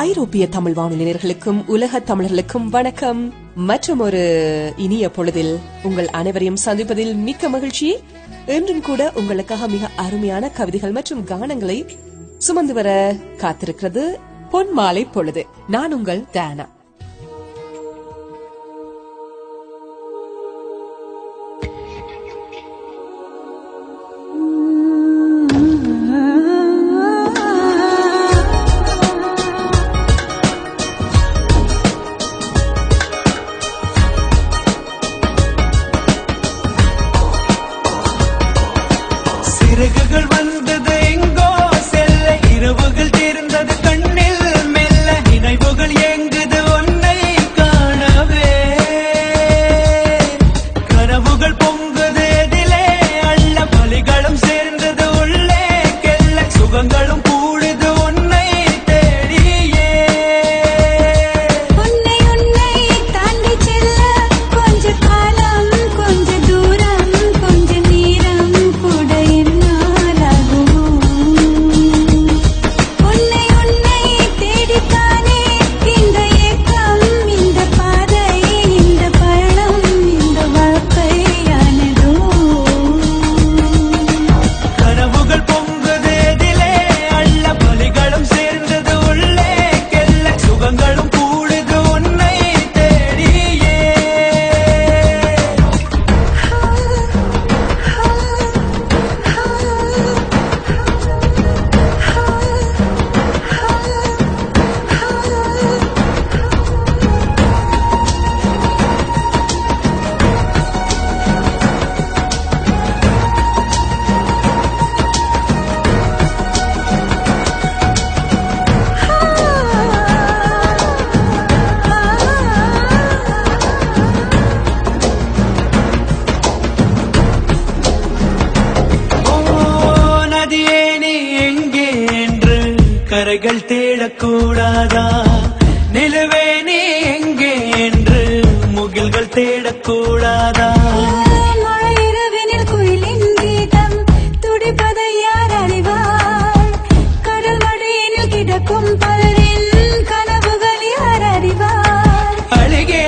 ஐரோப்பிய தமிழ் வானொலியர்களுக்கும் உலக தமிழர்களுக்கும் வணக்கம். மற்றும் ஒரு இனிய பொழுதில் உங்கள் அனைவரையும் சந்திப்பதில் மிக்க மகிழ்ச்சி. என்றும் கூட உங்களுக்காக மிக அருமையான கவிதைகள் மற்றும் கானங்களை சுமந்து வர காத்திருக்கிறது பொன் மாலை பொழுது. நான் உங்கள் டயானா. சிறகுகள் வந்தது எங்கோ செல்ல, இரவுகள் தீர்ந்தது கண்ணில் மெல்ல, நினைவுகள் ஏங்குது உன்னை காணவே, கனவுகள் பொங்குது எதிலே அள்ள, வலிகளும் சேர்ந்தது உள்ளே கெல்ல, சுகங்களும் கூடுது உன்னை தேடியே. உன்னை தாண்டி செல்ல கொஞ்ச காலம், கொஞ்ச தூரம், கொஞ்ச நேரம் கூட என்னாலாகும். உன்னை தேடித்தானே இந்த ஏக்கம், இந்த பாதை, இந்த பயணம், இந்த வாழ்க்கையானதோ. கனவுகள் பொங்குது எதிலே அள்ள, வலிகளும் சேர்ந்தது உள்ளே கெல்ல, சுகங்களும் கூடுது உன்னை தேடியே. நதியே நீ எங்கே என்று கரைகள் தேடக்கூடாதா? நிலவே நீ எங்கே என்று முகில்கள் தேடக்கூடாதா? மழையிரவினில் குயிலின் கீதம் துடிப்பதை யார் அறிவார்? கடல் மடியினில் கிடக்கும் பலரின் கனவுகள் யார் அறிவார்? அழுகே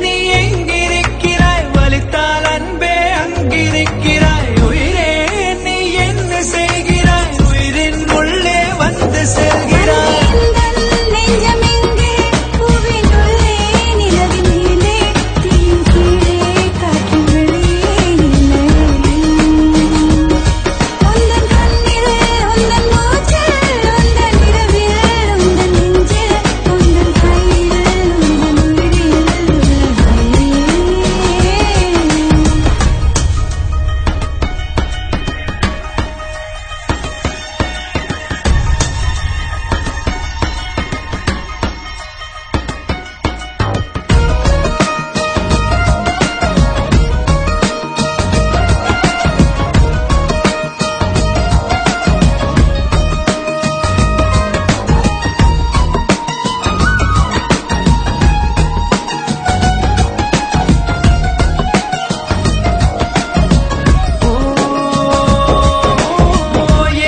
நீ எங்கிருக்கிறாய்? வலித்தால் அன்பே அங்கிருக்கிறாய். உயிரே நீ என்ன செய்கிறாய்? உயிரின் உள்ளே வந்து செல்கிறாய். எந்தன் நெஞ்சம் எங்கே? பூவின் உள்ளே, நிலவின் மேலே, தீயின் கீழே, காற்றின் வெளியே நிலை. உந்தன் கண்ணில், உந்தன் மூச்சில், உந்தன் இரவில், உந்தன் நெஞ்சில், உந்தன் கையில், உந்தன் உயிரில் உள்ளதே.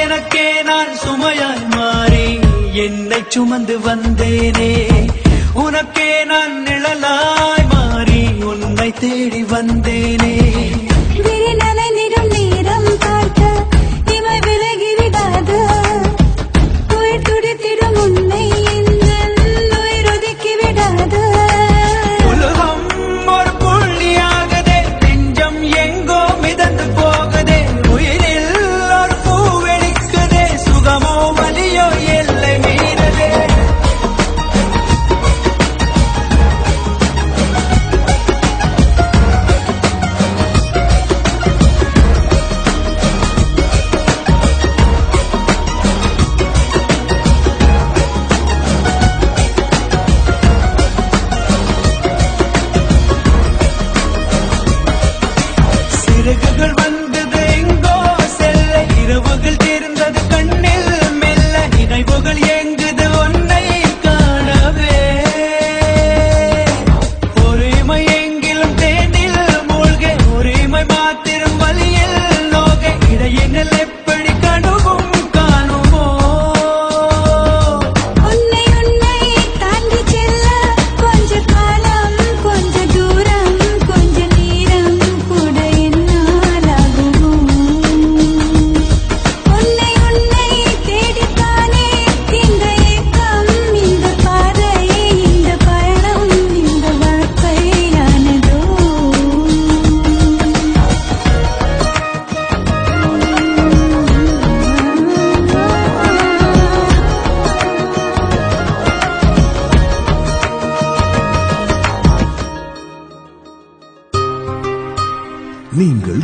எனக்கே நான் சுமையாய் மாறி என்னை சுமந்து வந்தேனே, உனக்கே நான் நிழலாய் மாறி உன்னை தேடி வந்தேனே. விரி நனைந்திடும் நேரம் பார்க்க இமை விலகி விடாது. உயிர் துடித்திடும் உன்னை எந்தன் உயிர் ஒதுக்கி விடாது. உலகம் ஒரு புள்ளியாகதே, நெஞ்சம் எங்கோ மிதந்து போகுதே, உயிரில் ஒரு பூ வெடிக்குதே, சுகமோ வலியோ எல்லை மீறதே.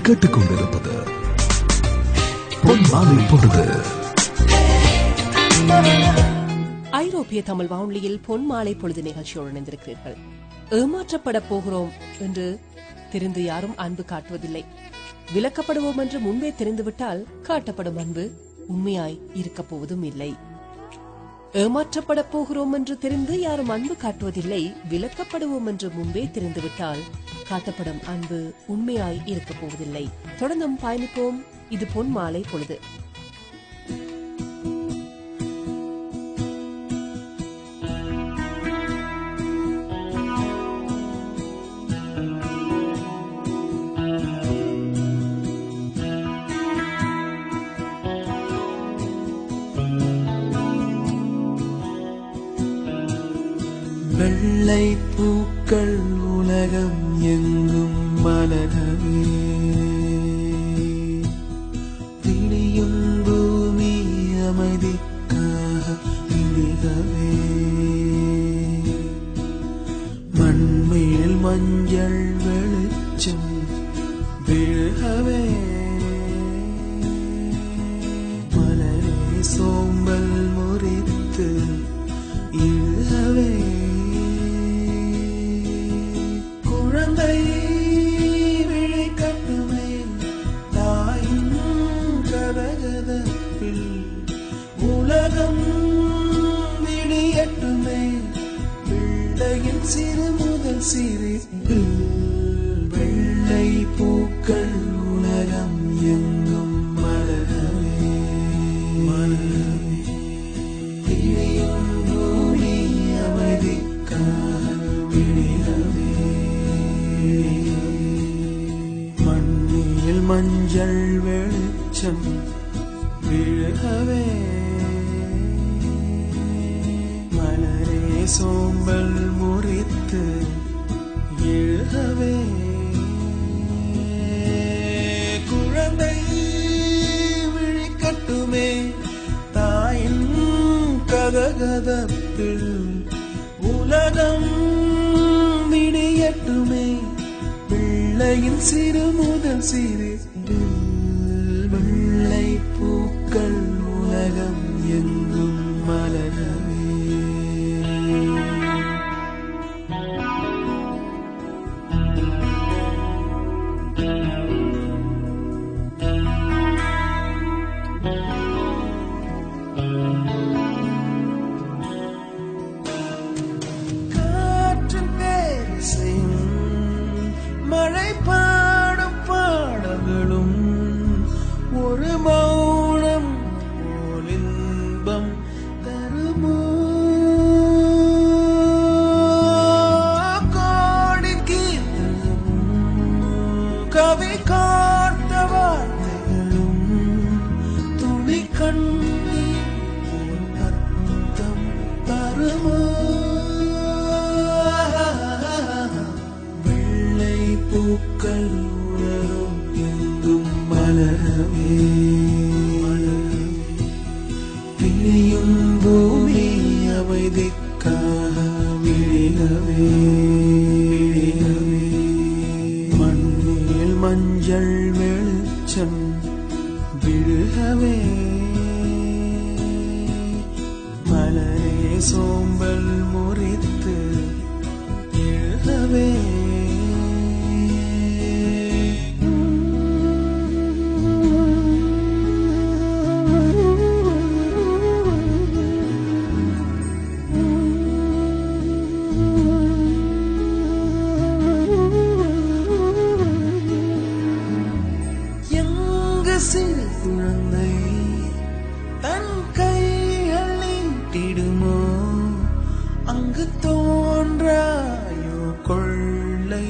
நீங்கள் கேட்டுக்கொண்டிருப்பது பொன்மாலை பொழுது. ஐரோப்பிய தமிழ் வானொலியில் பொன்மாலை பொழுது நிகழ்ச்சியோடு இணைந்திருக்கிறீர்கள். ஏமாற்றப்பட போகிறோம் என்று தெரிந்து யாரும் அன்பு காட்டுவதில்லை. விலக்கப்படுவோம் என்று முன்பே தெரிந்துவிட்டால் காட்டப்படும் அன்பு உண்மையாய் இருக்கப் போவதும் இல்லை. ஏமாற்றப்பட போகிறோம் என்று தெரிந்து யாரும் அன்பு காட்டுவதில்லை. விலக்கப்படுவோம் என்று முன்பே தெரிந்துவிட்டால் காட்டப்படும் அன்பு உண்மையாய் இருக்கப் போவதில்லை. தொடர்ந்தும் பயணிப்போம். இது பொன்மாலை பொழுது. வெள்ளை பூக்கள் உலகம் எங்கும் மலரவே, விழியும் பூமி அமைதிக்காக விழிகவே, மண்மேல் மஞ்சள் வெளிச்சம் விழுகவே, மலரே சோம்பல் முறித்து இழுகவே, குழந்தை விழி கட்டுமே தாயின் கதகதப்பில், உலகம் விடியட்டுமே பிள்ளையின் சிறு முதல் சிரிப்பில், வெள்ளை பூக்கள் உலகம் எங்கும் மலரவே, மலரவே, இழையும் பூமி அமைதிக்காக விழிகவே, மண்ணில் மஞ்சள் வெளிச்சம் விழுகவே, மலரே சோம்பல் முறித்து எழுகவே, குழந்தை விழிக்கட்டுமே தாயின் கதகதப்பில், உலகம் விடியட்டுமே பிள்ளையின் சிறு முதல் சிரிப்பில், வெள்ளை பூக்கள் உலகம் எங்கும் மலரவே. காற்றின் பேரிசையும் மழை பாடும் பாடல்களும் ஒரு மௌனம் போல் இன்பம் தருமோ, கோடி கீர்த்தனமும் கவி காத்த வார்த்தைகளும் துளி கண்ணீர் போல் அர்த்தம் தருமோ, வெள்ளை பூக்கள் உலகம் எங்கும் மலரவே, விழியும் பூமி அமைதிக்காக விழிகவே, விழிகவே, மண்ணில் மஞ்சள் வெளிச்சம் விழுகவே, மலரே சோம்பல் முறித்து எழுகவே, எங்கு சிறு குழந்தை தன் கைகள் நீட்டிடுமோ, அங்கு தோன்றாயோ கொள்ளை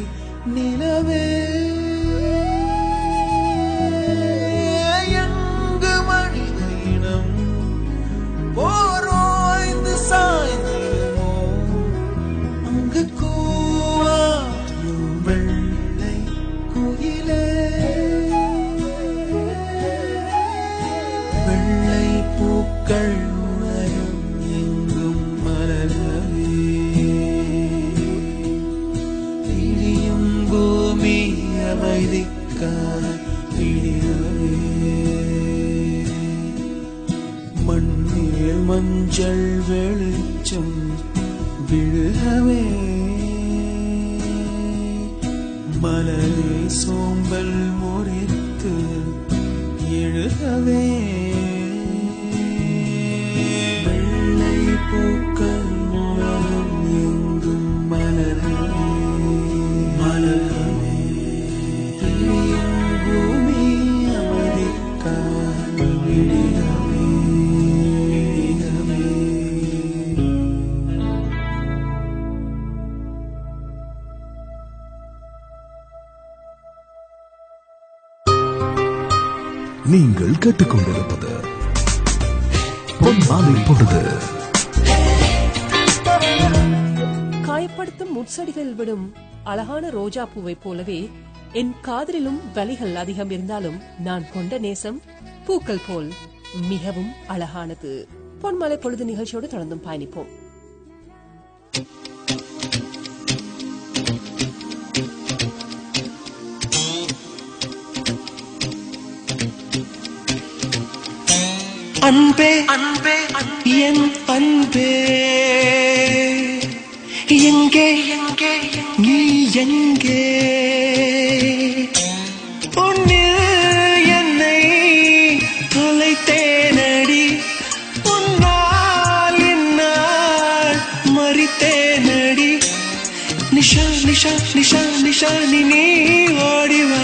நிலவே, எங்கு மனித இனம் போரோய்ந்து சாய்ந்திடுமோ, அங்கு கூவாயோ வெள்ளை குயிலே, வெள்ளை பூக்கள் உலகம் எங்கும் மலரவே, மஞ்சள் வெளிச்சம் விழுகவே மலரே சோம்பல் முறித்து எழுகவே வெள்ளை பூக்கள் உலகம் எங்கும் மலரவே மலரவே திரியும் பூமி அமைதிக்காக விடியவே விடியவே. நீங்கள் கேட்டுக்கொண்டிருப்பது பொன்மாலை பொழுது. காயப்படுத்தும் முட்செடிகள் விடும் அழகான ரோஜா பூவை போலவே என் காதலிலும் வலிகள் அதிகம் இருந்தாலும் நான் கொண்ட நேசம் பூக்கள் போல் மிகவும் அழகானது. பொன்மாலை பொழுது நிகழ்ச்சியோடு தொடர்ந்தும் பயணிப்போம். அன்பே அன்பே என் அன்பே எங்கே எங்கே நீ எங்கே உன்னில் என்னை தொலைத்தேனடி உன்னால் என்னால் மறித்தேனடி நிஷா நிஷா நிஷா நிஷா நீ ஓடிவா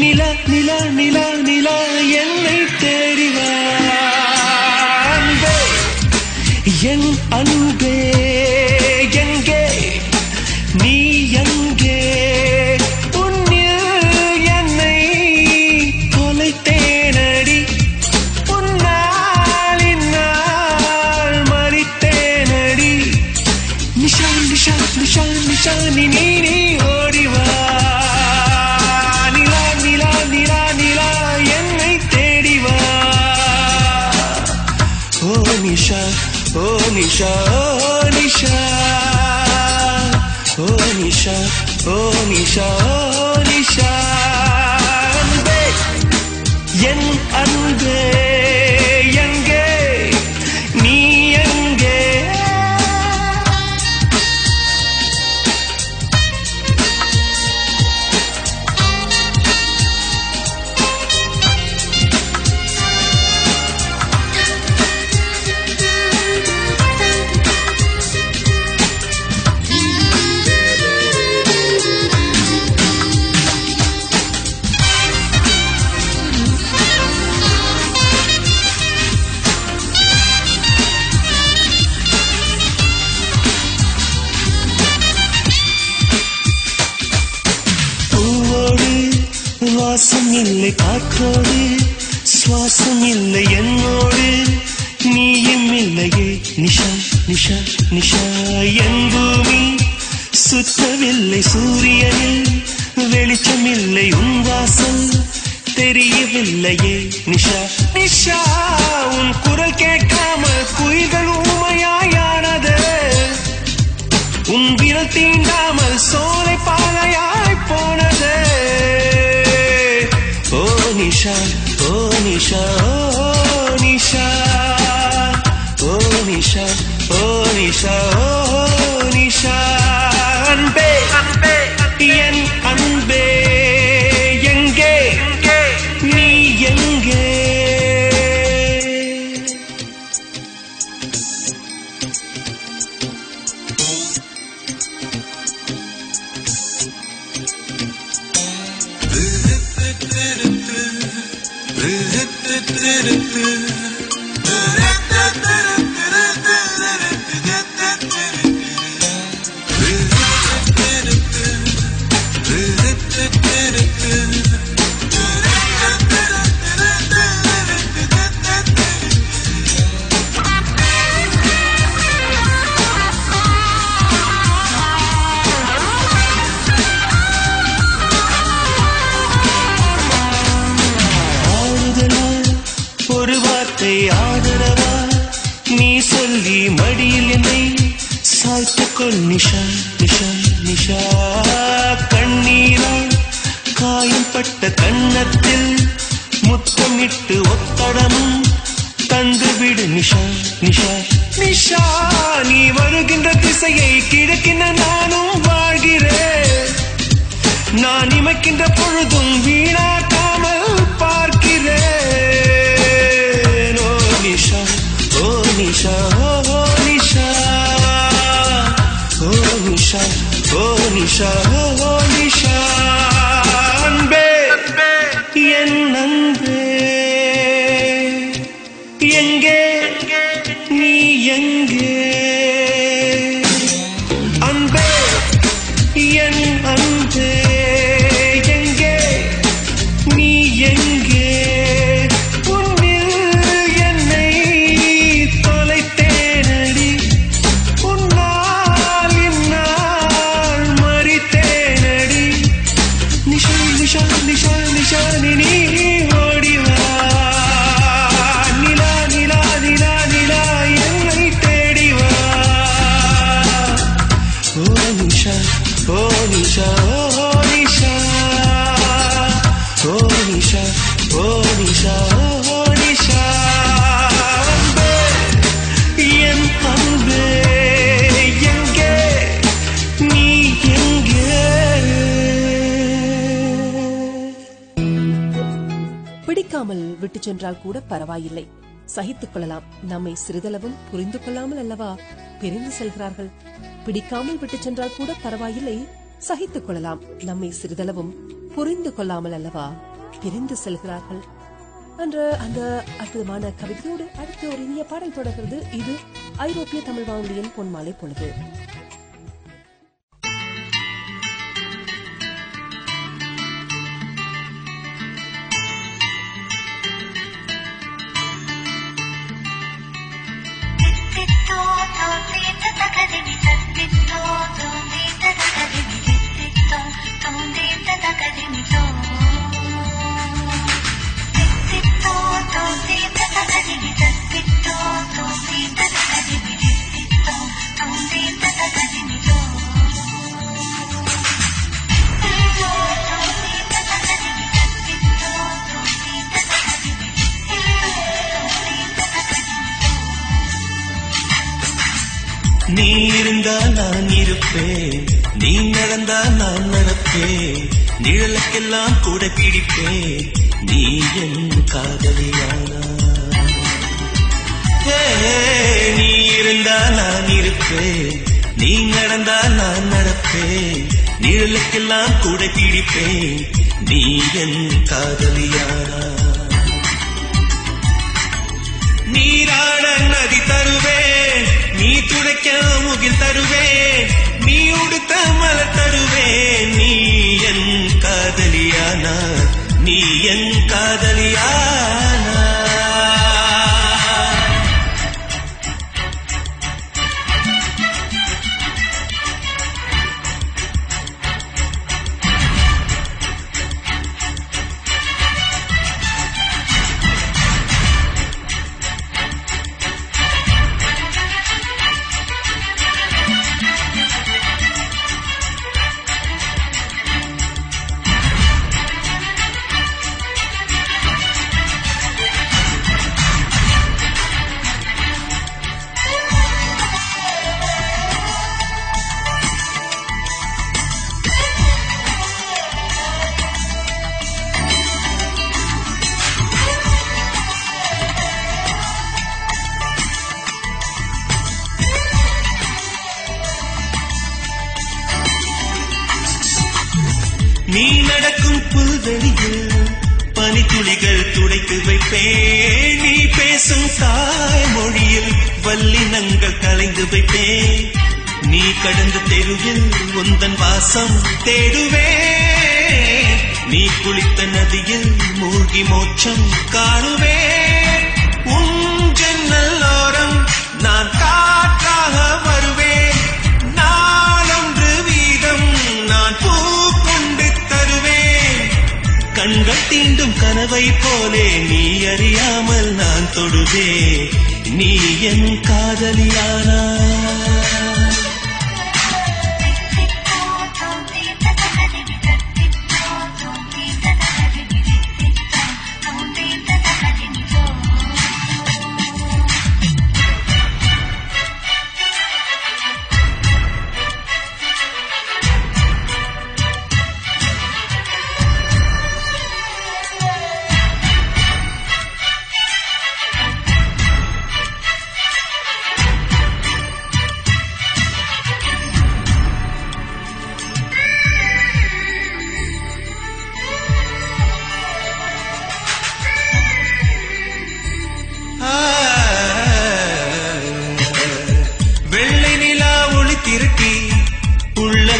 நிலா நிலா நிலா நிலா என்னை தேடிவா அன்பே என் அன்பே எங்கே நீ எங்கே உன்னில் என்னை தொலைத்தேனடி உன்னால் இந்நாள் மறித்தேனடி நிஷா நிஷா நிஷா நிஷா நீ ஓடிவா நிலா நிலா நிலா நிலா என்னை தேடிவா ஓ நிஷா ஓ நிஷா ஓ நிஷா ஓ நிஷா ஓ நிஷா ஓ நிஷா அன்பே என் அன்பே எங்கே நீ எங்கே வாசம் இல்லை காற்றோடு சுவாசம் இல்லை என்னோடு நீயும் இல்லையே நிஷா நிஷா நிஷா என் பூமி சுற்றவில்லை சூரியனில் வெளிச்சம் இல்லை உன் வாசல் தெரியவில்லையே நிஷா நிஷா உன் குரல் கேட்காமல் குயில்கள் ஊமையாயானது உன் விரல் தீண்டாமல் சோலை பாலையாய் போனது ஓ நிஷா ஓ நிஷா ஓ நிஷா ஓ நிஷா ஓ நிஷா ஓ நிஷா அன்பே அன்பே என் அன்பே எங்கே நீ எங்கே ஒரு வார்த்தை ஆதரவா நீ சொல்லி மடியில் என்னை சாய்த்துக்கொள் நிஷா நிஷா நிஷா கண்ணீரா காயம் பட்ட கன்னத்தில் முத்தமிட்டு ஒத்தடமும் தந்துவிடு நிஷா நிஷா நிஷா. நீ வருகின்ற திசையை கிழக்கின நானும் வாழ்கிறேன். நான் இமைக்கின்ற பொழுதும் வீணாக்காமல் பார்க்கிறேன். ஓ நிஷா ஓ நிஷா ஓ நிஷா ஓ நிஷா ஓ நிஷா ஓ நிஷா. அன்பே என் அன்பே எங்கே நீ எங்கே? அன்பே என் அன்பே எங்கே நீ எங்கே? உன்னில் என்னை தொலைத்தேனடி, உன்னால் இந்நாள் மறித்தேனடி. நிஷா நிஷா நிஷா நிஷா நீ ஓடிவா. நிலா நிலா நிலா நிலா என்னை தேடிவா. ஓ நிஷா ஓ நிஷா ஓ நிஷா ஓ நிஷா ஓ நிஷா ஓ நிஷா. அன்பே என் அன்பே எங்கே நீ எங்கே? பிடிக்காமல் விட்டு சென்றால் கூட பரவாயில்லை, சகித்துக் கொள்ளலாம். நம்மை சிறிதளவும் புரிந்து கொள்ளாமல் அல்லவா பிரிந்து செல்கிறார்கள். பிடிக்காமல் விட்டு சென்றால் கூட பரவாயில்லை, சகித்துக் கொள்ளலாம். நம்மை சிறிதளவும் புரிந்து கொள்ளாமல் அல்லவா பிரிந்து செல்கிறார்கள் என்ற அந்த அற்புதமான கவிதையோடு அடுத்த ஒரு இனிய பாடல் தொடர்கிறது. இது ஐரோப்பிய தமிழ் வானொலியின் பொன்மாலை பொழுது. நீ இருந்தால் நான் இருப்பேன், நீ நடந்தால் நான் நடப்பேன், நிழலுக்கெல்லாம் கூட பிடிப்பேன், நீ என் காதலியானா. நீ இருந்தால் நான் இருப்பேன், நீ நடந்தால் நான் நடப்பேன், நிழலுக்கெல்லாம் கூட பிடிப்பேன், நீ என் காதலியானா. நீராட நதி தருவேன், நீ துடைக்க முகில் தருவேன், நீ உடுத்த மலர் தருவேன், நீ என் காதலியானா, நீ என் காதலியானா. நீ நடக்கும் புல்வெளியில் பனித்துளிகள் துடைத்து வைப்பேன், நீ பேசும் தாய்மொழியில் வல்லினங்கள் கலைந்து வைப்பேன், நீ கடந்த தெருவில் உந்தன் வாசம் தேடுவேன், நீ குளித்த நதியில் மூழ்கி மோட்சம் காணுவேன், உன் ஜன்னலோரம் நான் காற்றாக வருவேன், நாளொன்று வீதம் நான் பூ கொண்டு தருவேன், கண்கள் தீண்டும் கனவை போலே நீ அறியாமல் நான் தொடுவே, நீ என் காதலியானா.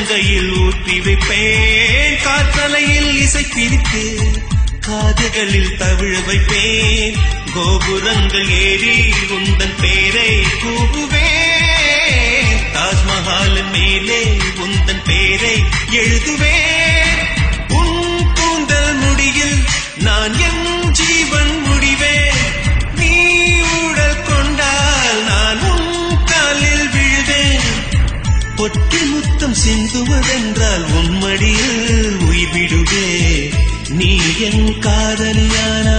கங்கையில் ஊற்றி வைப்பேன், காற்றலையில் இசை பிரித்து காதுகளில் தவிழ வைப்பேன், கோபுரங்கள் ஏறி உந்தன் பேரை கூவுவேன், தாஜ்மஹால் மேலே உந்தன் பேரை எழுதுவேன், உன் கூந்தல் முடியில் நான் என் ஜீவன் முடிவேன், நீ ஊடல் கொண்டால் நான் உன் காலில் விழுவேன், பொட்டி முத்தம் சிந்துவதென்றால் உன் மடியில் உயிர் விடுவே, நீ என் காதலியானா,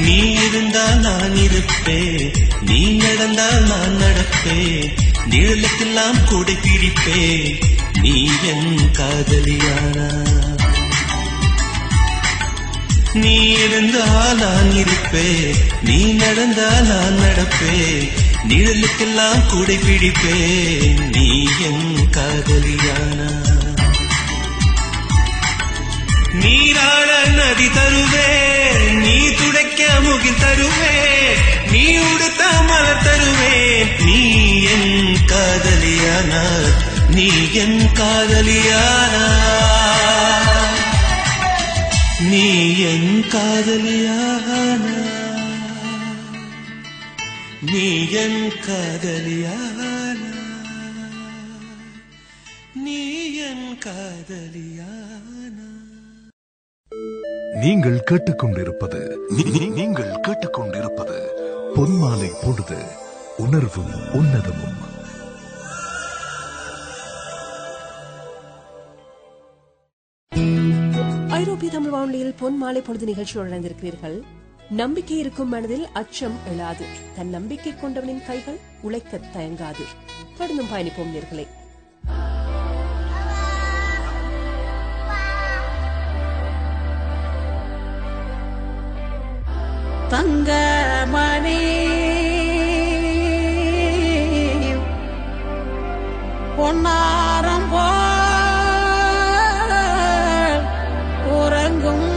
நீ இருந்தால் நான் இருப்பேன், நீ நடந்தால் நான் நடப்பேன், நிழலுக்கெல்லாம் கூடை பிடிப்பேன், நீ என் காதலியானா, நீ இருந்தால் நான் இருப்பேன், நீ நடந்தால் நான் நடப்பேன், நிழலுக்கெல்லாம் கூடை பிடிப்பேன், நீ என் காதலியானா, நீராட நதி தருவேன், நீ துடைக்க முகில் தருவேன், நீ உடுத்த மலர் தருவேன், நீ என் காதலியானா, நீ என் காதலியானா, நீ என் காதலியானா, நீ என் காதலியானா, நீ என் காதலியானா. நீங்கள் கேட்டுக்கொண்டிருப்பது நீங்கள் கேட்டுக்கொண்டிருப்பது பொன்மாலை பொழுது உணர்வும் உன்னதமும். ஐரோப்பிய தமிழ் வானொலியில் பொன் மாலை பொழுது நிகழ்ச்சியோடு இணைந்திருக்கிறீர்கள். நம்பிக்கை இருக்கும் மனதில் அச்சம் எழாது, தன் நம்பிக்கை கொண்டவனின் கைகள் உழைக்க தயங்காது. தொடர்ந்தும் பயணிப்போம் நேர்களே. தங்கமணி பொன்னாரம் போல் உறங்கும்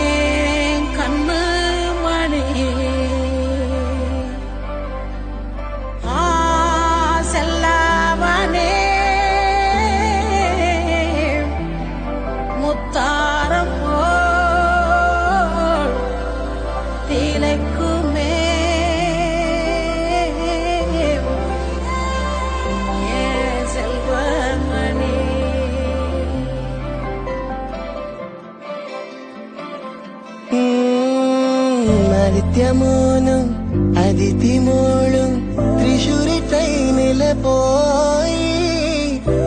ஏன் கண்ணு மணி செல்லவனே முத்தாரம் ആദിത്യമോനും അതിഥിമോളും തൃശ്ശൂര് ട്രെയിനില് പോയി,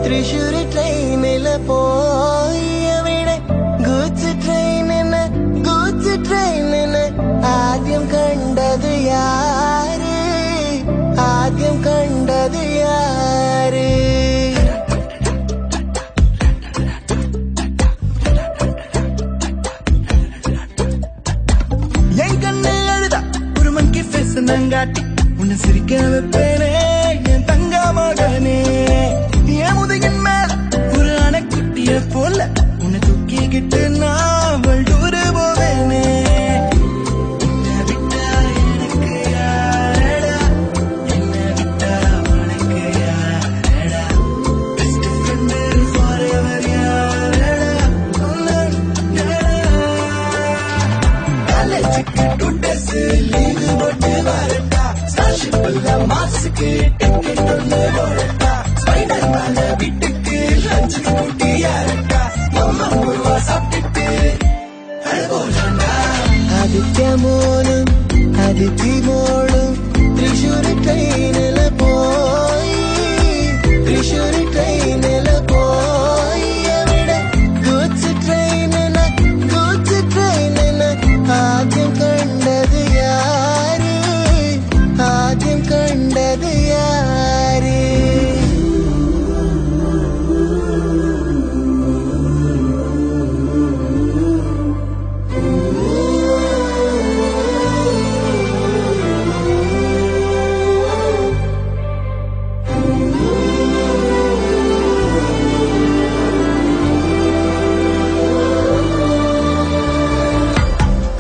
തൃശ്ശൂര് ട്രെയിനില് പോയി, അവിടെ ഗൂഡ്സ് ട്രെയിനിന് ആദ്യം കണ്ടത് യാര്, ആദ്യം കണ്ടത് യാര്. காட்டி உன்னை சிரிக்க வைப்பேனே என் தங்க மகனே, என் முதுகின் மேல ஒரு அணைக்குட்டிய போல உன்னை தூக்கிக்கிட்டு நான் வள்ளுரு போவேனே. என்ன விட்டா எனக்கு யாரடா, என்ன விட்டா உனக்கு யாரடா, பெஸ்ட் ஃப்ரெண்டு ஃபாரெவர் யாரடா, காலேஜுக்கு டுடஸ் லீவு போட்டு வரட்டா, ஸ்டார்ஷிப்ல மாசுக்கு டிக்கெட் ஒன்று போடட்டா, ஸ்பைடர்மேன வீட்டுக்கு லஞ்சு கூட்டி யாரட்டா, அம்மா முருவா சாப்பிட்டுட்டு அழுவோடா. ആദിത്യമോനും അതിഥിമോളും തൃശ്ശൂര് ട്രെയിനില് പോയി, തൃശ്ശൂര് ട്രെയിനില് പോയി, അവിടെ ഗൂഡ്സ് ട്രെയിനിന് ആദ്യം കണ്ടത് യാര്, ആദ്യം കണ്ടത് യാര്.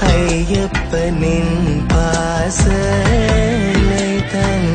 ஐயப்பனின் பாசனை தன்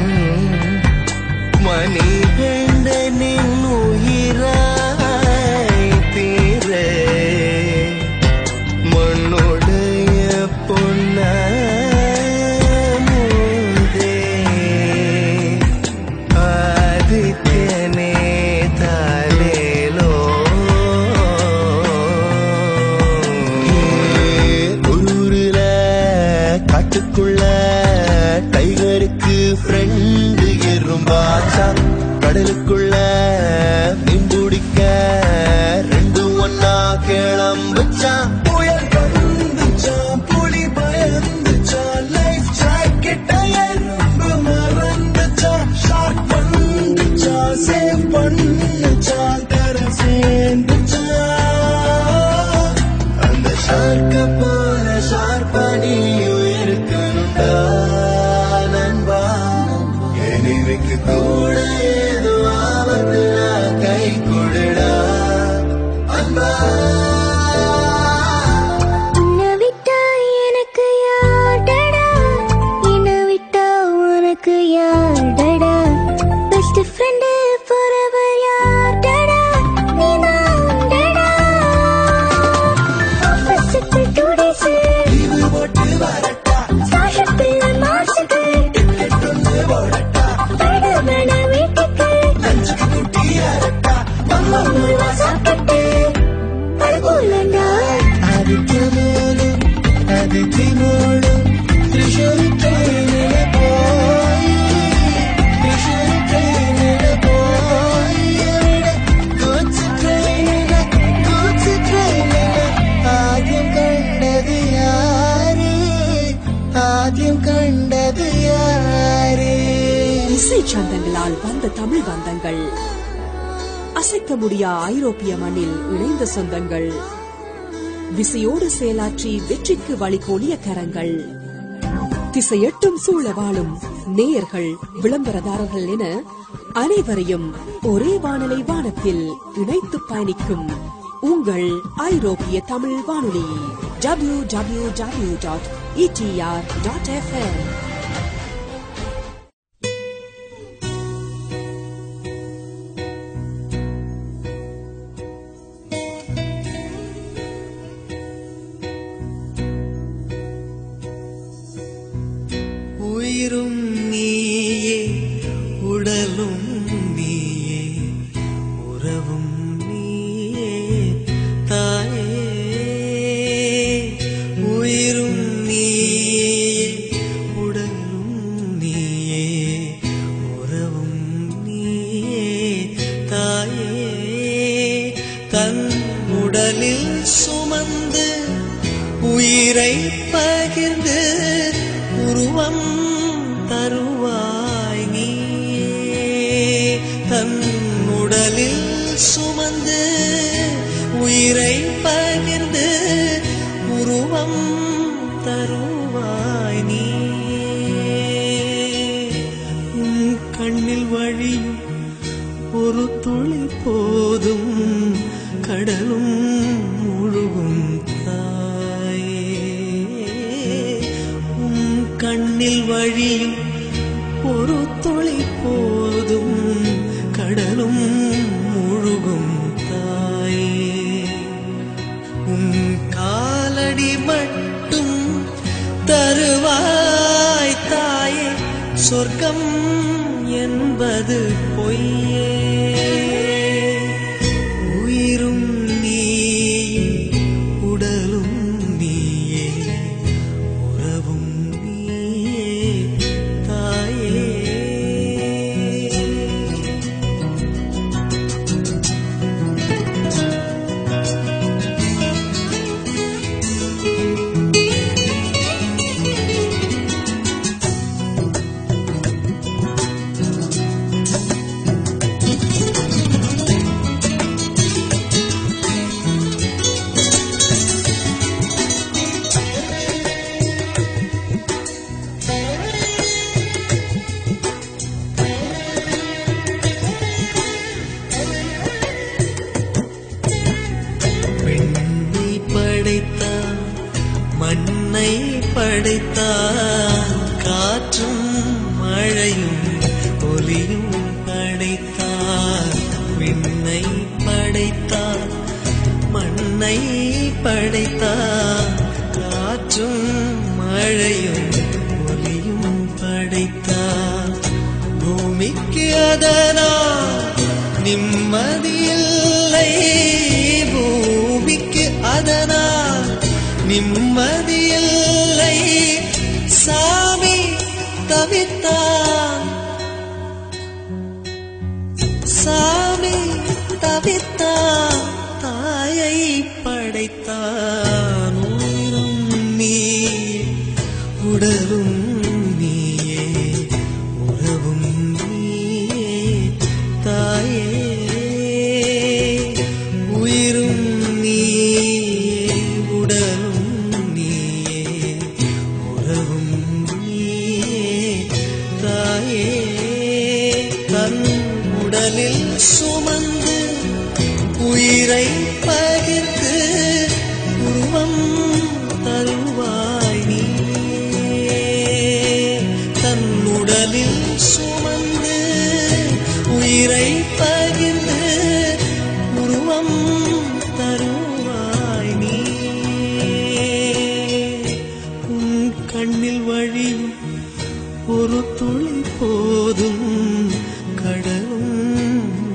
பிறந்த தமிழ் பந்தங்கள், அசைக்க முடியா ஐரோப்பிய மண்ணில் இணைந்த சொந்தங்கள், விசையோடு செயலாற்றி வெற்றிக்கு வழிகோலிய கரங்கள், திசையெட்டும் சூழ வாழும் நேயர்கள், விளம்பரதாரர்கள் என அனைவரையும் ஒரே வானலை வானத்தில் இணைத்து பயணிக்கும் உங்கள் ஐரோப்பிய தமிழ் வானொலி www.etr.fm. உயிரும் நீயே, உடலும் நீயே, உறவும் நீயே தாயே. உயிரும் நீயே, உடலும் நீயே, உறவும் நீயே தாயே. தன் உடலில் சுமந்து உயிரை பகிர்ந்து உருவம் தருவாய் நீயே. தன் உடலில் சுமந்து உயிரை பகிர்ந்து உருவம் தருவாய் நீயே. உன் கண்ணில் வழியும் ஒரு துளி போதும் கடலும் முழுகும் கண்ணில் வழியும் ஒரு துளி போதும் கடலும் முழுகும் தாயே. உன் காலடி மட்டும் தருவாய் தாயே, சொர்க்கம் என்பது பொய்யே. உயிரும் நீயே, உடலும் நீயே, உறவும் மண்ணை படைத்தான், காற்றும் மழையும் ஒலியும் படைத்தான். விண்ணை படைத்தான், மண்ணை படைத்தான், காற்றும் மழையும் ஒலியும் படைத்தான். பூமிக்கு அதனால் நிம்மதியில்லை, பூமிக்கு அதனால் நிம்மதியில்லை, சாமி தவித்தான், சாமி தவித்தான், தாயை படைத்தான். உயிரும் நீயே, உடலும் நீயே, உறவும் நீயே தாயே. உயிரும் நீயே, உடலும் நீயே, உறவும் நீயே தாயே. தன் உடலில் சுமந்து உயிரை பகிர்ந்து உருவம் தருவாய் நீயே. தன் உடலில் சுமந்து உயிரை பகிர்ந்து உருவம் தருவாய் நீயே. உன் கண்ணில் வழியும் ஒரு துளி போதும் கடலும்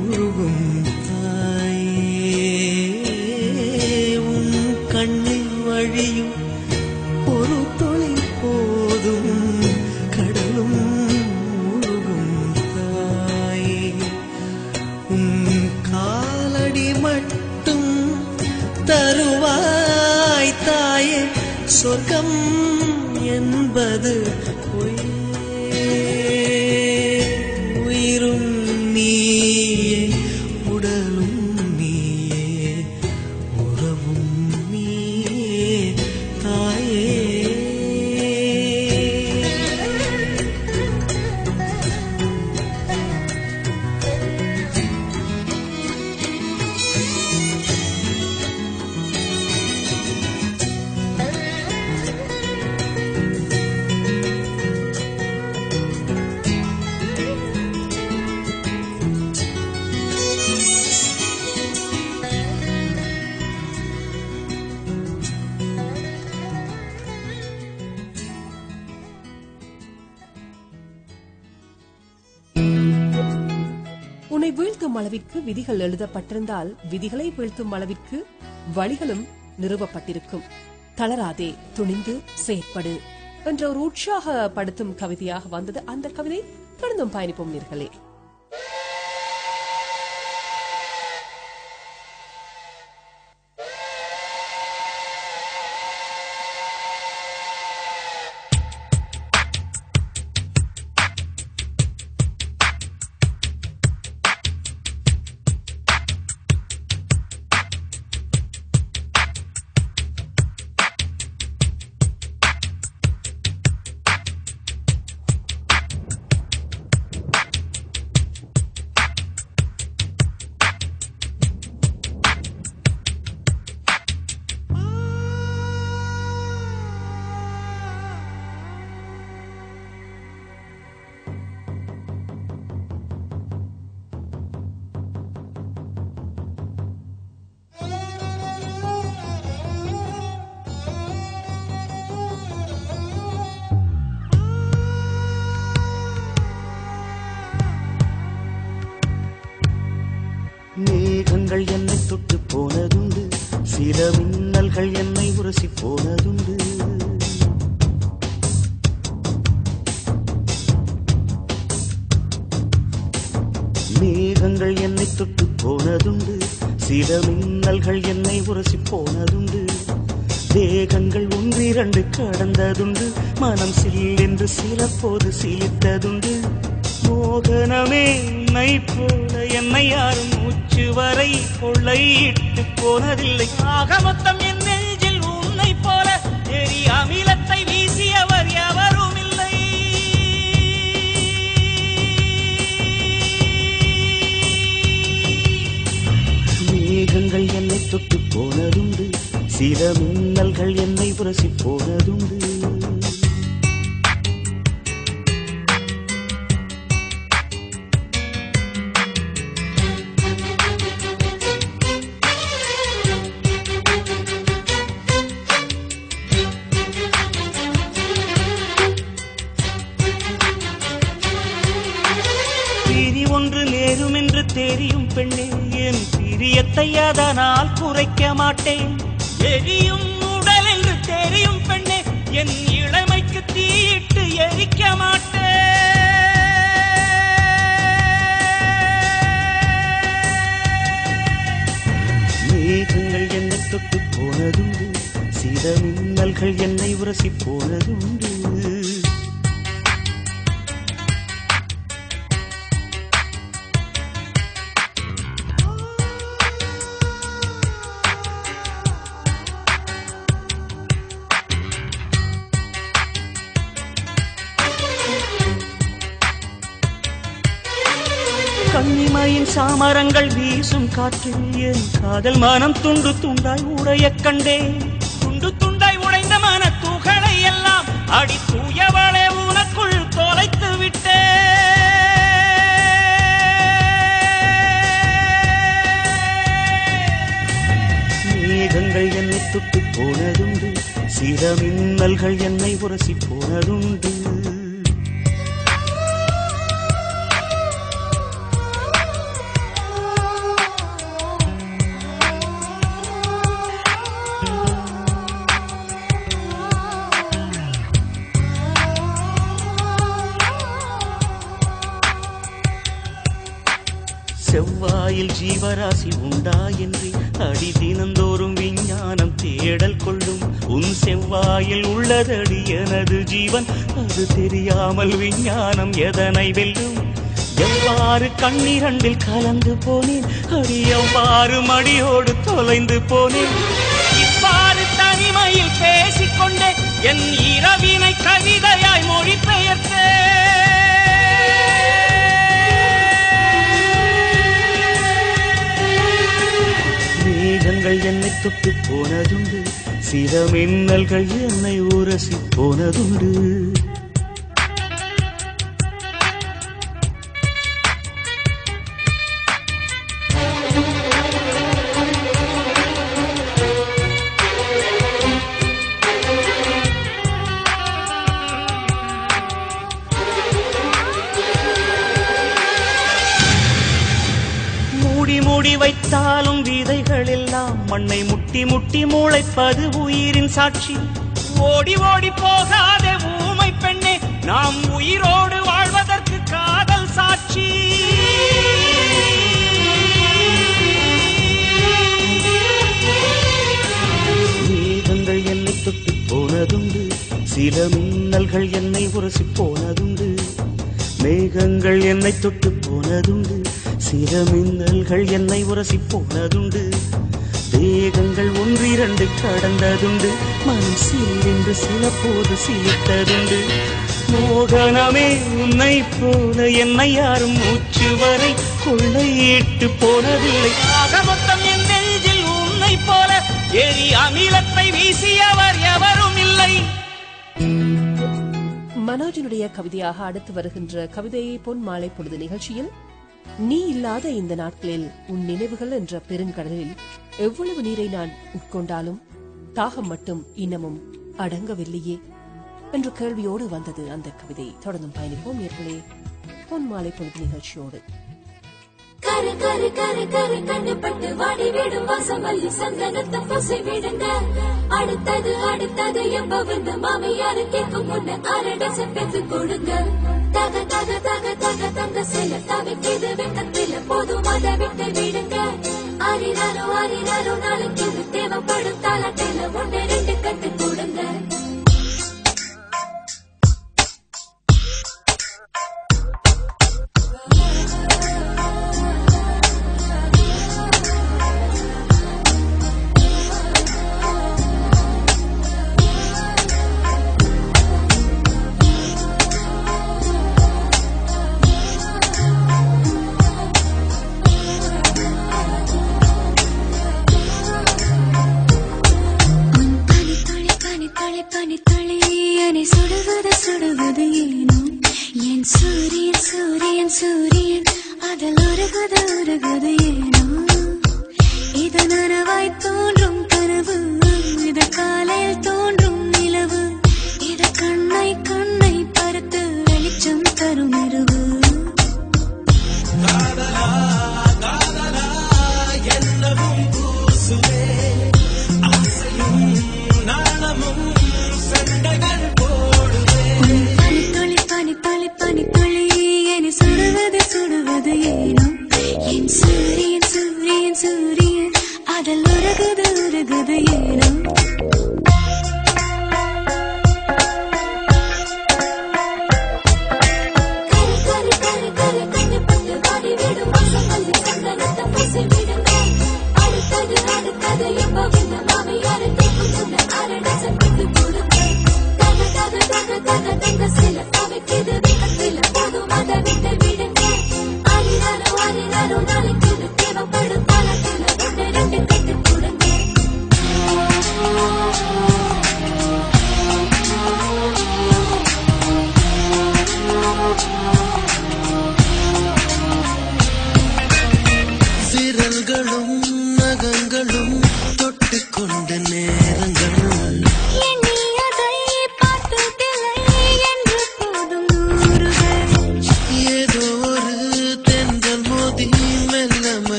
முழுகும் தாயே. உன் கண்ணில் வழியும் ஒரு துளி போதும் கடலும் முழுகும் தாயே. உன் காலடி மட்டும் தருவாய் தாயே, சொர்க்கம் என்பது பொய்யே. உயிரும் வீழ்த்தும் அளவிற்கு விதிகள் எழுதப்பட்டிருந்தால் விதிகளை வீழ்த்தும் அளவிற்கு வழிகளும் நிறுவப்பட்டிருக்கும். தளராதே, துணிந்து செயற்படு என்ற ஒரு உற்சாகப்படுத்தும் கவிதையாக வந்தது அந்த கவிதை. தொடர்ந்தும் பயணிப்போம் நேர்களே. மேகங்கள் என்னை தொட்டு போனதுண்டு, சில மின்னல்கள் என்னை உரசி போனதுண்டு. மேகங்கள் என்னை தொட்டு போனதுண்டு, சில மின்னல்கள் என்னை உரசி போனதுண்டு. தேகங்கள் ஒன்றிரண்டு கடந்ததுண்டு, மனம் சில்லென்று சில போது சிலித்ததுண்டு. மோகனமே உன்னை போல என்னை யாரும் மூச்சு வரை கொள்ளையிட்டு போனதில்லை. ஆக மொத்தம் என் நெஞ்சில் உன்னை போல எரி அமிலத்தை வீசியவர் எவரும் இல்லை. மேகங்கள் என்னை தொட்டு போனதுண்டு, சில மின்னல்கள் என்னை உரசி போனதுண்டு. ஒன்று நேரும் என்று தெரியும் பெண்ணே, என் பிரியத்தை அதனால் குறைக்க மாட்டேன். எரியும் உடல் என்று தெரியும் பெண்ணே, என் இளமைக்கு தீயிட்டு எரிக்க மாட்டேன். மேகங்கள் என்னை தொட்டு போனதுண்டு, சில மின்னல்கள் என்னை உரசி போனதுண்டு. கண்ணிமையின் சாமரங்கள் வீசும் காற்றில் என் காதல் மனம் துண்டு துண்டாய் உடைய கண்டேன். துண்டு துண்டாய் உடைந்த மன துகளை எல்லாம் அடி தூயவளே உனக்குள் தொலைத்து விட்டேன். மேகங்கள் என்னை தொட்டு போனதுண்டு, சில மின்னல்கள் என்னை உரசி போனதுண்டு. செவ்வாயில் ஜீவராசி உண்டா என்று அடி தினந்தோறும் விஞ்ஞானம் தேடல் கொள்ளும். உன் செவ்வாயில் உள்ளதடி எனது ஜீவன், அது தெரியாமல் விஞ்ஞானம் எதனை வெல்லும். எவ்வாறு கண்ணிரண்டில் கலந்து போனேன், அடி எவ்வாறு மடியோடு தொலைந்து போனேன். இவ்வாறு தனிமையில் பேசிக்கொண்டே என் இரவினை கவிதையாய் மொழிபெயர்த்தேன். மேகங்கள் என்னை தொட்டு போனதுண்டு, சில மின்னல்கள் என்னை உரசி போனதுண்டு. மண்ணை முட்டி முட்டி முளைப்பது உயிரின் சாட்சி. ஓடி ஓடி போகாத ஊமை பெண்ணே, நாம் உயிரோடு வாழ்வதற்கு காதல் சாட்சி. மேகங்கள் என்னை தொட்டு போனதுண்டு, சில மின்னல்கள் என்னை உரசி போனதுண்டு. மேகங்கள் என்னை தொட்டு போனதுண்டு, சில மின்னல்கள் என்னை உரசி போனதுண்டு. தேகங்கள் ஒன்றிரண்டு கடந்ததுண்டு, மனம் சீரென்று சில போது சிலித்ததுண்டு. மோகனமே உன்னை போல என்னை யாரும் மூச்சு வரை கொள்ளையிட்டு போனதில்லை. ஆக மொத்தம் என் நெஞ்சில் உன்னை போல எரி அமிலத்தை வீசியவர் எவரும் இல்லை. மனோஜனுடைய கவிதையாக அடுத்து வருகின்ற கவிதையை பொன் மாலை பொழுது நிகழ்ச்சியில், நீ இல்லாத இந்த நாட்களில் உன் நினைவுகள் என்ற பெருங்கடலில் எவ்வளவு நீரை நான் உட்கொண்டாலும் தாகம் மட்டும் இன்னமும் அடங்கவில்லையே என்ற கேள்வியோடு வந்தது அந்த கவிதை. தொடர்ந்தும் பயணிப்போம் நேர்களே பொன் மாலை பொழுது நிகழ்ச்சியோடு. கரு கரு கரு கரு கண்டுபட்டு வாடி விடும் வாசமல்லி சந்தனத்தை பூசி விடுங்க. அடுத்தது அடுத்தது எப்ப வந்து மாமியாரு கேட்கும் முன்ன அரடச பெற்று கொடுங்க. தக தக தக தக தங்க சில தவிக்கிது வெக்கத்தில போதும் அதை விட்டு விடுங்க. ஆரிராரோ ஆரிராரோ நாளைக்கு இது தேவைப்படும் தாலாட்டில ஒன்று ரெண்டு கட்டு கொடுங்க.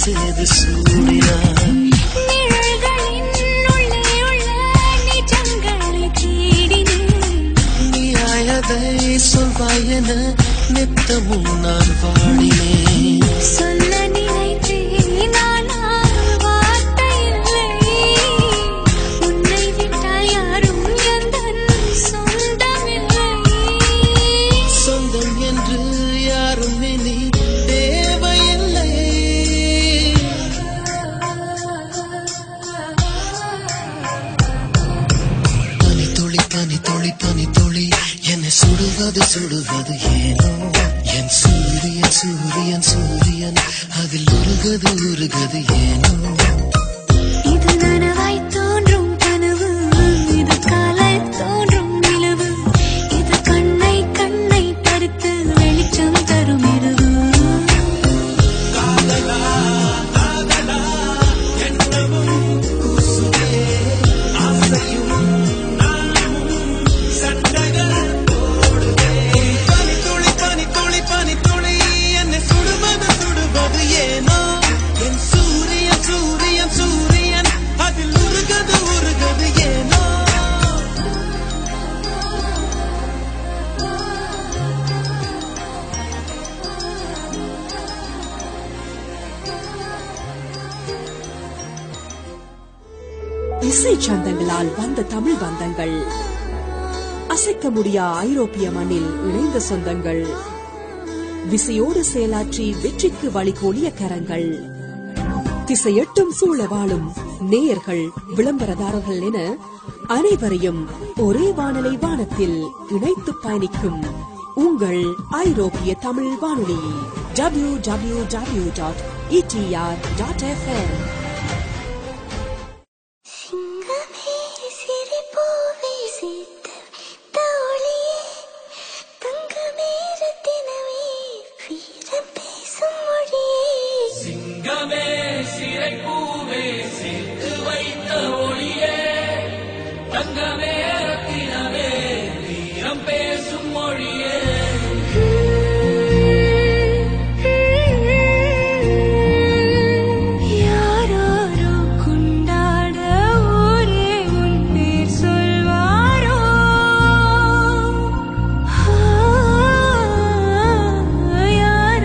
சேது சூடினார். நிழல்களின் உள்ளே உள்ள நிஜங்களை தேடினேன். நீயாயதை சொல்வாய் என நித்தமும் நான் வாடினேன். சொல்ல நினைத்தேன் ஆனால் வார்த்தை இல்லை. உன்னை விட்டால் யாரும் எந்தன் சொந்தமில்லை. சொந்தம் என்று யாரும் இனி தேவையில்லை. பனி துளி பனி துளி பனி துளி என்னை சுடுவது சுடுவது ஏனோ. என் சூரியன் சூரியன் சூரியன் அதில் உருகது உருகது ஏனோ. இது நனவாய் தோன்றும் கனவு, இது காலை தோன்றும் நிலவு, இது கண்ணை கண்ணை தடுத்து வெளிச்சம் தரும் இரவு. பனி துளி பனி துளி பனி துளி என்னை சுடுவது சுடுவது ஏனோ. என் சூரியன் சூரியன் சூரியன் அதில் உருகது உருகது ஏனோ. இசை சந்தங்களால் வந்த தமிழ் பந்தங்கள், அசைக்க முடியா ஐரோப்பிய மண்ணில் இணைந்த சொந்தங்கள், விசையோடு செயலாற்றி வெற்றிக்கு வழிகோலிய கரங்கள், திசையெட்டும் சூழ வாழும் நேயர்கள், விளம்பரதாரர்கள் என அனைவரையும் ஒரே வானலை வானத்தில் இணைத்து பயணிக்கும் உங்கள் ஐரோப்பிய தமிழ் வானொலி www.etr.fm. சிங்கமே சிரிப்பூவே சித்த தோழியே, தங்கமே ரத்தினமே வீரம் பேசும் மொழியே. சிங்கமே சிறை பூவே சேர்த்து வைத்த ஒளியே, தங்கமே ரத்தினமே வீரம் பேசும் மொழியே. யாராரோ கொண்டாட ஊரே உன் பேர் சொல்வாரோ. யாராரோ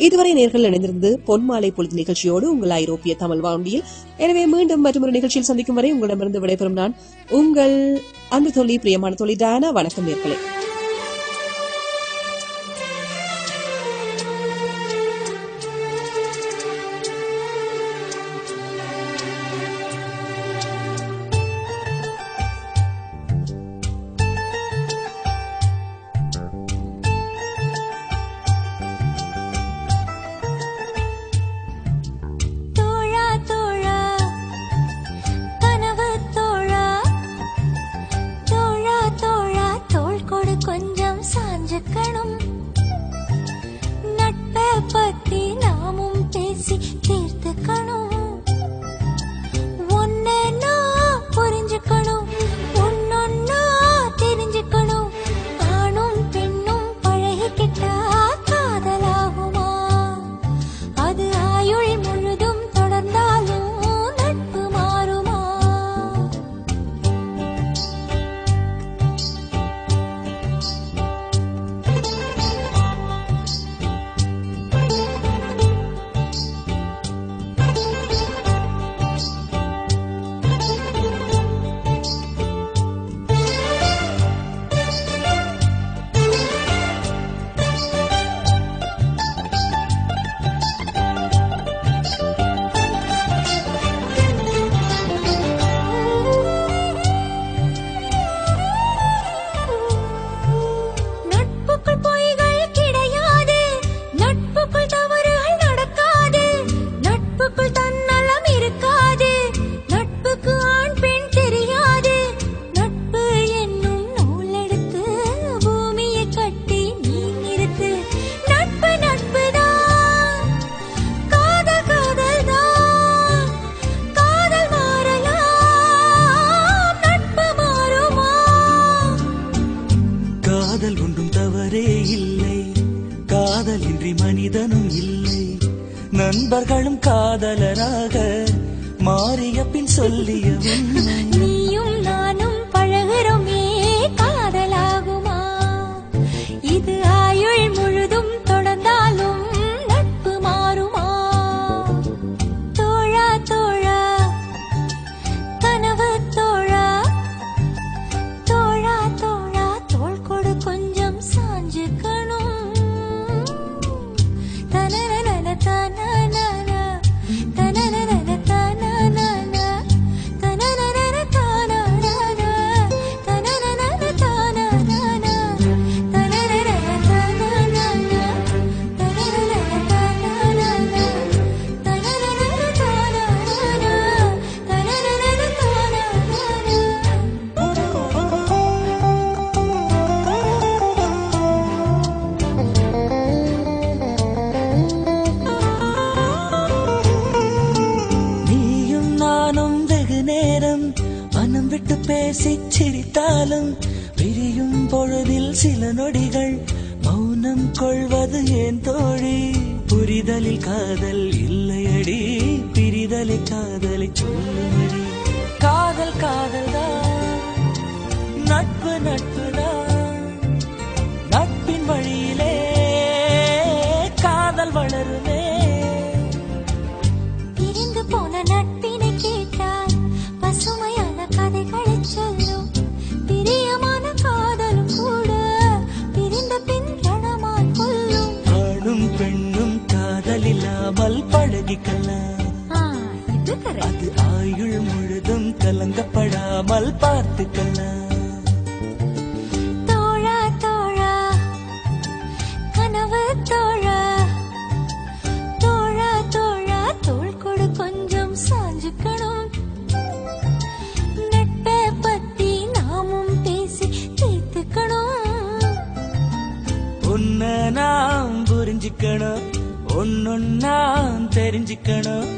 இதுவரை நேர்கள் இணைந்திருந்து பொன்மாலை பொழுது நிகழ்ச்சியோடு உங்கள் ஐரோப்பிய தமிழ் வானொலியில். எனவே மீண்டும் மற்றொரு நிகழ்ச்சியில் சந்திக்கும் வரை உங்களிடமிருந்து விடைபெறும் நான் உங்கள் அன்பு தோழி, பிரியமான தோழி டயானா. வணக்கம் நேர்களே. நண்பர்களும் காதலராக மாறிய பின் சொல்லிய நீயும் நானும் பழகுறோமே காதலாகுமா? இது ஆயுள் முழுதும் தொடர்ந்தாலும் நட்பு மாறுமா? தோழா தோழா கனவு தோழா, தோழா தோழா தோள் கொடு கொஞ்சம் சாஞ்சுக்கணும். பேசி சிரித்தாலும் பிரியும் பொழுதில் சில நொடிகள் மௌனம் கொள்வது ஏன் தோழி? புரிதலில் காதல் இல்லையடி, பிரிதலை காதலை சொல்லுமடி. காதல் காதல்தான், நட்பு நட்புதான், நட்பின் வழியிலே காதல் வளருமே. பிரிந்து போன நட்பினை கேட்டால் பசுமையான கதைகளை சொல்லும். பிரியமான காதலும் கூட பிரிந்த பின் ரணமாய் கொல்லும். ஆணும் பெண்ணும் காதல் இல்லாமல் பழகிக்கலாம். அது ஆயுள் முழுதும் கலங்கப்படாமல் பார்த்துக்கலாம். தோழா தோழா கனவு தோழா, தோழா தோழா தோள் கொடு கொஞ்சம் சாஞ்சுக்கணும். நட்பை பத்தி நாமும் பேசி தீர்த்துக்கணும். உன்னை நாம் புரிஞ்சுக்கணும், ஒன்னொன்னா தெரிஞ்சுக்கணும்.